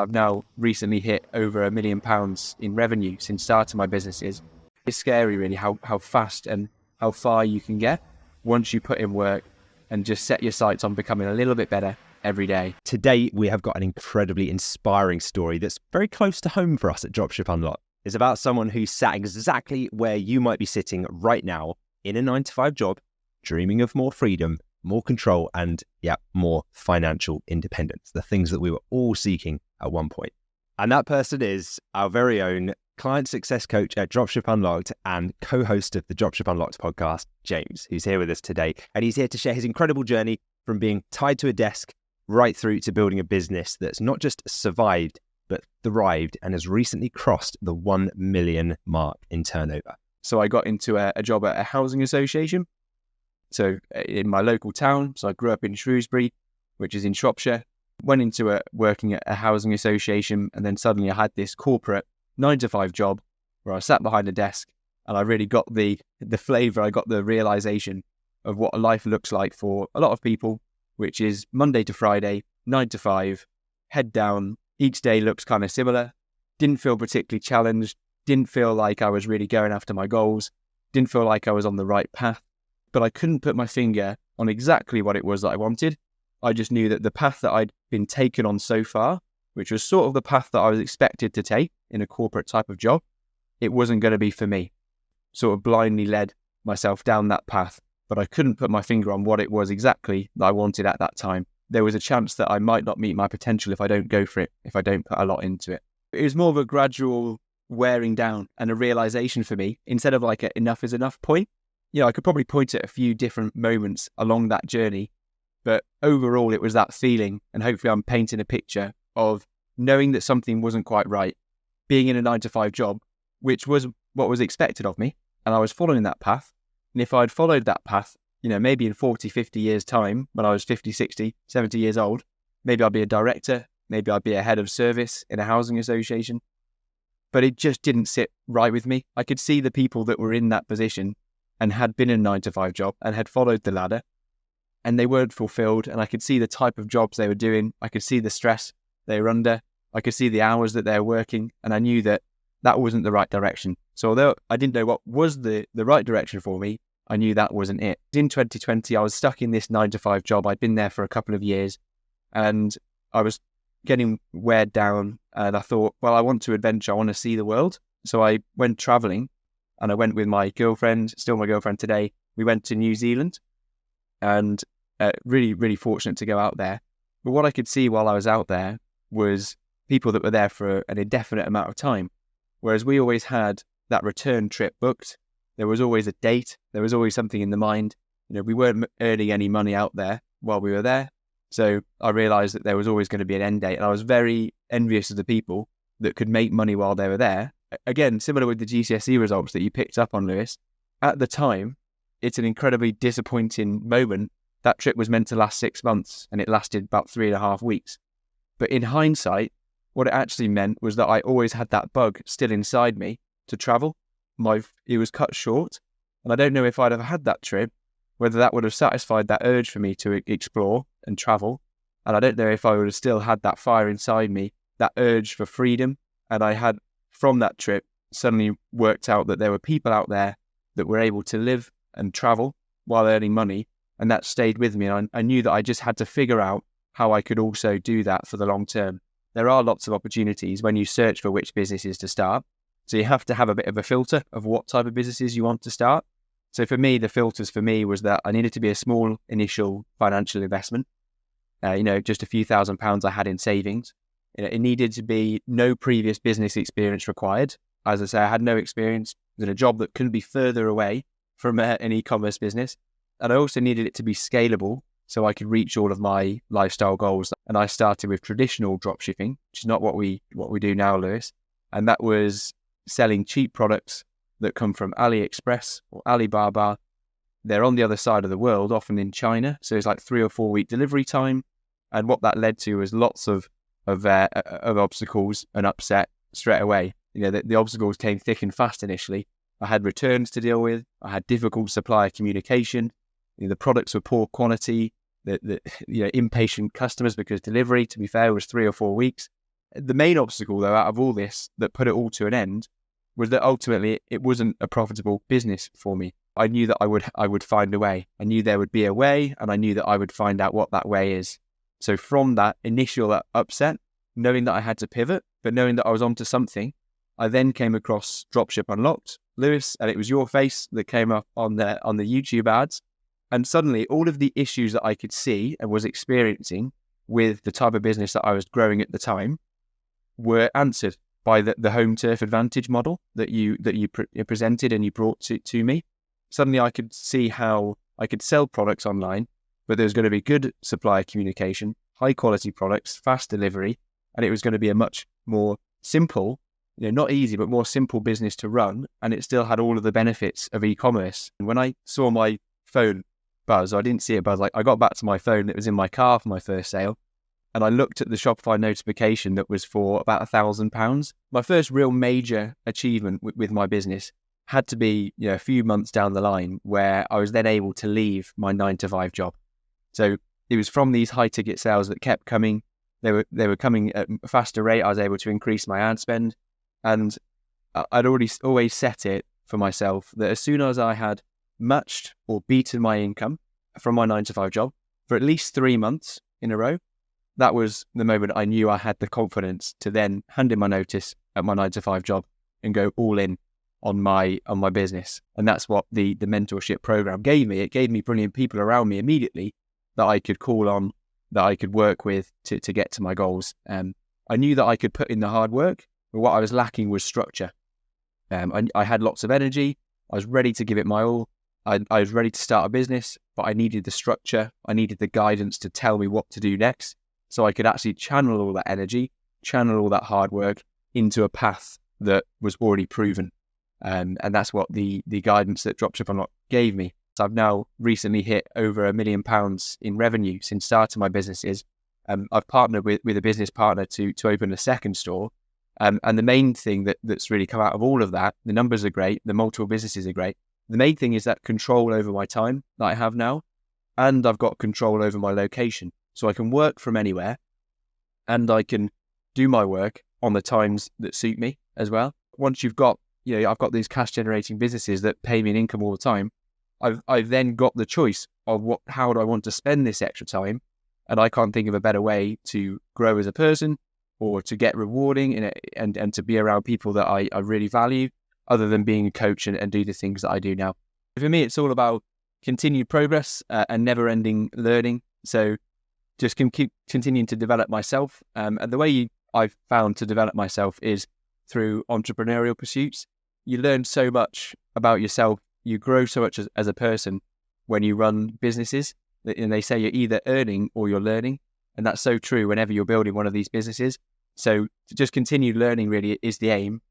I've now recently hit over £1 million in revenue since starting my businesses. It's scary really how fast and how far you can get once you put in work and just set your sights on becoming a little bit better every day. Today, we have got an incredibly inspiring story that's very close to home for us at Dropship Unlocked. It's about someone who sat exactly where you might be sitting right now in a 9-to-5 job, dreaming of more freedom, more control, and more financial independence, the things that we were all seeking at one point. And that person is our very own client success coach at Dropship Unlocked and co-host of the Dropship Unlocked podcast, James, who's here with us today. And he's here to share his incredible journey from being tied to a desk right through to building a business that's not just survived, but thrived and has recently crossed the 1 million mark in turnover. So I got into a job at a housing association. So in my local town, so I grew up in Shrewsbury, which is in Shropshire, went into working at a housing association, and then suddenly I had this corporate 9-to-5 job where I sat behind a desk, and I really got the flavour, I got the realisation of what a life looks like for a lot of people, which is Monday to Friday, 9 to 5, head down. Each day looks kind of similar. Didn't feel particularly challenged. Didn't feel like I was really going after my goals. Didn't feel like I was on the right path. But I couldn't put my finger on exactly what it was that I wanted. I just knew that the path that I'd been taken on so far, which was sort of the path that I was expected to take in a corporate type of job, it wasn't going to be for me. Sort of blindly led myself down that path, but I couldn't put my finger on what it was exactly that I wanted at that time. There was a chance that I might not meet my potential if I don't go for it, if I don't put a lot into it. It was more of a gradual wearing down and a realization for me, instead of like an enough is enough point. I could probably point at a few different moments along that journey, but overall it was that feeling, and hopefully I'm painting a picture of knowing that something wasn't quite right, being in a 9-to-5 job, which was what was expected of me, and I was following that path. And if I'd followed that path, maybe in 40, 50 years time, when I was 50, 60, 70 years old, maybe I'd be a director, maybe I'd be a head of service in a housing association. But it just didn't sit right with me. I could see the people that were in that position and had been in a 9-to-5 job and had followed the ladder, and they weren't fulfilled. And I could see the type of jobs they were doing. I could see the stress they were under. I could see the hours that they were working, and I knew that that wasn't the right direction. So although I didn't know what was the right direction for me, I knew that wasn't it. In 2020, I was stuck in this 9-to-5 job. I'd been there for a couple of years, and I was getting weighed down, and I thought, well, I want to adventure. I want to see the world. So I went traveling, and I went with my girlfriend, still my girlfriend today. We went to New Zealand, and really, really fortunate to go out there. But what I could see while I was out there was people that were there for an indefinite amount of time. Whereas we always had that return trip booked. There was always a date. There was always something in the mind. We weren't earning any money out there while we were there. So I realized that there was always going to be an end date. And I was very envious of the people that could make money while they were there. Again, similar with the GCSE results that you picked up on, Lewis. At the time, it's an incredibly disappointing moment. That trip was meant to last 6 months, and it lasted about 3.5 weeks. But in hindsight, what it actually meant was that I always had that bug still inside me to travel. It was cut short, and I don't know if I'd have had that trip, whether that would have satisfied that urge for me to explore and travel. And I don't know if I would have still had that fire inside me, that urge for freedom. And I had, from that trip, suddenly worked out that there were people out there that were able to live and travel while earning money, and that stayed with me. And I knew that I just had to figure out how I could also do that for the long term. There are lots of opportunities when you search for which businesses to start. So you have to have a bit of a filter of what type of businesses you want to start. So for me, the filters for me was that I needed to be a small initial financial investment. Just a few £1,000s I had in savings. It needed to be no previous business experience required. As I say, I had no experience in a job that couldn't be further away from an e-commerce business. And I also needed it to be scalable so I could reach all of my lifestyle goals. And I started with traditional dropshipping, which is not what we do now, Lewis. And that was selling cheap products that come from AliExpress or Alibaba. They're on the other side of the world, often in China. So it's like 3 or 4 week delivery time. And what that led to was lots of obstacles and upset straight away. The obstacles came thick and fast initially. I had returns to deal with. I had difficult supplier communication. The products were poor quality. The impatient customers because delivery, to be fair, was 3 or 4 weeks. The main obstacle, though, out of all this that put it all to an end was that ultimately it wasn't a profitable business for me. I knew that I would find a way. I knew there would be a way, and I knew that I would find out what that way is. So from that initial upset, knowing that I had to pivot, but knowing that I was onto something, I then came across Dropship Unlocked, Lewis, and it was your face that came up on the YouTube ads. And suddenly all of the issues that I could see and was experiencing with the type of business that I was growing at the time were answered by the home turf advantage model that you presented and you brought to me. Suddenly I could see how I could sell products online, but there was going to be good supplier communication, high quality products, fast delivery, and it was going to be a much more simple, not easy, but more simple business to run. And it still had all of the benefits of e-commerce. And when I saw my phone buzz, I didn't see it buzz. Like, I got back to my phone, it was in my car for my first sale. And I looked at the Shopify notification that was for about £1,000. My first real major achievement with my business had to be, a few months down the line, where I was then able to leave my 9-to-5 job. So it was from these high ticket sales that kept coming. They were coming at a faster rate. I was able to increase my ad spend, and I'd always set it for myself that as soon as I had matched or beaten my income from my 9-to-5 job for at least 3 months in a row, that was the moment I knew I had the confidence to then hand in my notice at my 9-to-5 job and go all in on my business. And that's what the mentorship program gave me. It gave me brilliant people around me immediately that I could call on, that I could work with to get to my goals. I knew that I could put in the hard work, but what I was lacking was structure. I had lots of energy. I was ready to give it my all. I was ready to start a business, but I needed the structure. I needed the guidance to tell me what to do next, so I could actually channel all that energy, channel all that hard work into a path that was already proven. And that's what the guidance that Dropship Unlocked gave me. So I've now recently hit over £1 million in revenue since starting my businesses. I've partnered with a business partner to open a second store. And the main thing that's really come out of all of that, the numbers are great, the multiple businesses are great. The main thing is that control over my time that I have now, and I've got control over my location. So I can work from anywhere, and I can do my work on the times that suit me as well. Once you've got, I've got these cash generating businesses that pay me an income all the time, I've then got the choice of how do I want to spend this extra time. And I can't think of a better way to grow as a person or to get rewarding and to be around people that I really value, other than being a coach and do the things that I do now. For me, it's all about continued progress and never-ending learning. So just keep continuing to develop myself. And the way I've found to develop myself is through entrepreneurial pursuits. You learn so much about yourself. You grow so much as a person when you run businesses. And they say you're either earning or you're learning. And that's so true whenever you're building one of these businesses. So to just continue learning really is the aim.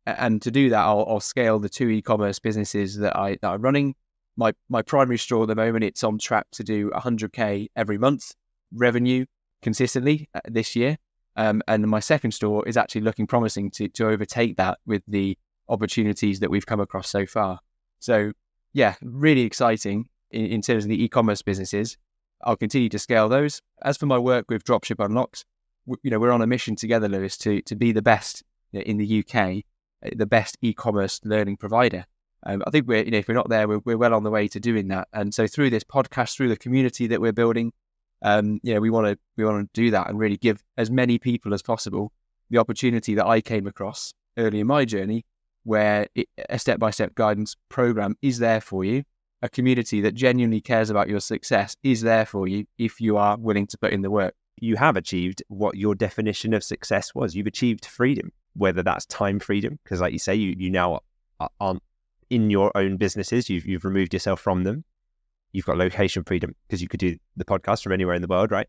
And to do that, I'll scale the 2 e-commerce businesses that I'm running. My primary store at the moment, it's on track to do 100K every month revenue consistently this year. And my second store is actually looking promising to overtake that with the opportunities that we've come across so far. So yeah, really exciting in terms of the e-commerce businesses. I'll continue to scale those. As for my work with Dropship Unlocked, we're on a mission together, Lewis, to be the best in the UK, the best e-commerce learning provider. I think if we're not there, we're well on the way to doing that. And so through this podcast, through the community that we're building, we want to do that and really give as many people as possible the opportunity that I came across early in my journey, where a step-by-step guidance program is there for you. A community that genuinely cares about your success is there for you if you are willing to put in the work. You have achieved what your definition of success was. You've achieved freedom, whether that's time freedom, because like you say, you now aren't in your own businesses. You've removed yourself from them. You've got location freedom because you could do the podcast from anywhere in the world, right?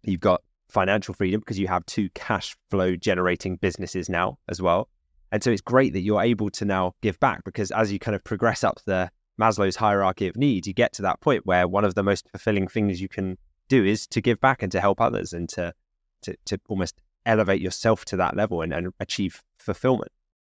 You've got financial freedom because you have 2 cash flow generating businesses now as well. And so it's great that you're able to now give back, because as you kind of progress up the Maslow's hierarchy of needs, you get to that point where one of the most fulfilling things you can do is to give back and to help others and to almost elevate yourself to that level and achieve fulfillment.